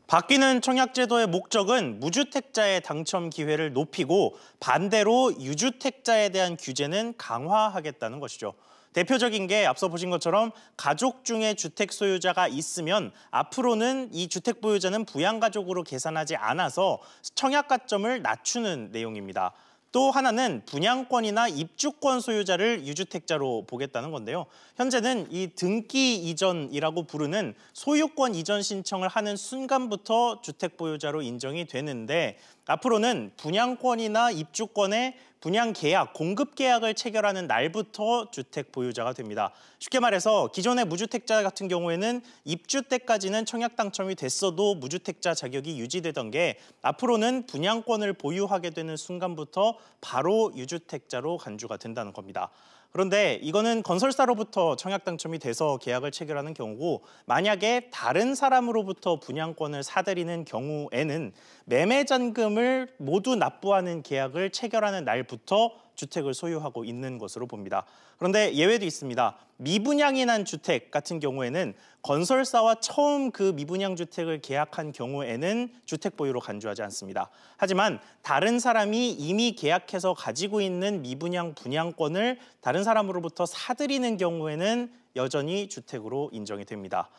바뀌는 청약제도의 목적은 무주택자의 당첨 기회를 높이고 반대로 유주택자에 대한 규제는 강화하겠다는 것이죠. 대표적인 게 앞서 보신 것처럼 가족 중에 주택 소유자가 있으면 앞으로는 이 주택 보유자는 부양가족으로 계산하지 않아서 청약가점을 낮추는 내용입니다. 또 하나는 분양권이나 입주권 소유자를 유주택자로 보겠다는 건데요. 현재는 이 등기 이전이라고 부르는 소유권 이전 신청을 하는 순간부터 주택 보유자로 인정이 되는데 앞으로는 분양권이나 입주권에 분양 계약, 공급 계약을 체결하는 날부터 주택 보유자가 됩니다. 쉽게 말해서 기존의 무주택자 같은 경우에는 입주 때까지는 청약 당첨이 됐어도 무주택자 자격이 유지되던 게 앞으로는 분양권을 보유하게 되는 순간부터 바로 유주택자로 간주가 된다는 겁니다. 그런데 이거는 건설사로부터 청약 당첨이 돼서 계약을 체결하는 경우고 만약에 다른 사람으로부터 분양권을 사들이는 경우에는 매매잔금을 모두 납부하는 계약을 체결하는 날부터 주택을 소유하고 있는 것으로 봅니다. 그런데 예외도 있습니다. 미분양이 난 주택 같은 경우에는 건설사와 처음 그 미분양 주택을 계약한 경우에는 주택 보유로 간주하지 않습니다. 하지만 다른 사람이 이미 계약해서 가지고 있는 미분양 분양권을 다른 사람으로부터 사들이는 경우에는 여전히 주택으로 인정이 됩니다.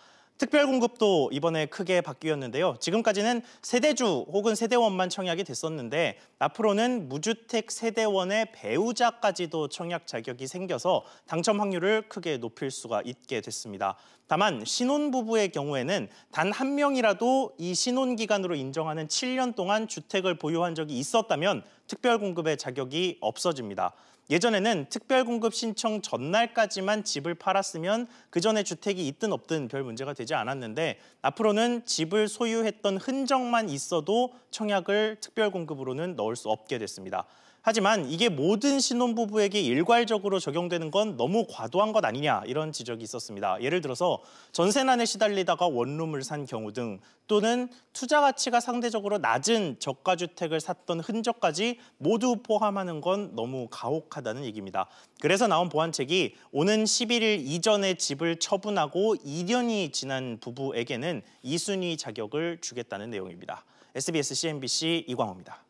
특별공급도 이번에 크게 바뀌었는데요. 지금까지는 세대주 혹은 세대원만 청약이 됐었는데 앞으로는 무주택 세대원의 배우자까지도 청약 자격이 생겨서 당첨 확률을 크게 높일 수가 있게 됐습니다. 다만 신혼부부의 경우에는 단 한 명이라도 이 신혼기간으로 인정하는 7년 동안 주택을 보유한 적이 있었다면 특별공급의 자격이 없어집니다. 예전에는 특별공급 신청 전날까지만 집을 팔았으면 그 전에 주택이 있든 없든 별 문제가 되지 않았는데 앞으로는 집을 소유했던 흔적만 있어도 청약을 특별공급으로는 넣을 수 없게 됐습니다. 하지만 이게 모든 신혼부부에게 일괄적으로 적용되는 건 너무 과도한 것 아니냐 이런 지적이 있었습니다. 예를 들어서 전세난에 시달리다가 원룸을 산 경우 등 또는 투자 가치가 상대적으로 낮은 저가주택을 샀던 흔적까지 모두 포함하는 건 너무 가혹하다는 얘기입니다. 그래서 나온 보완책이 오는 11일 이전에 집을 처분하고 2년이 지난 부부에게는 2순위 자격을 주겠다는 내용입니다. SBS CNBC 이광호입니다.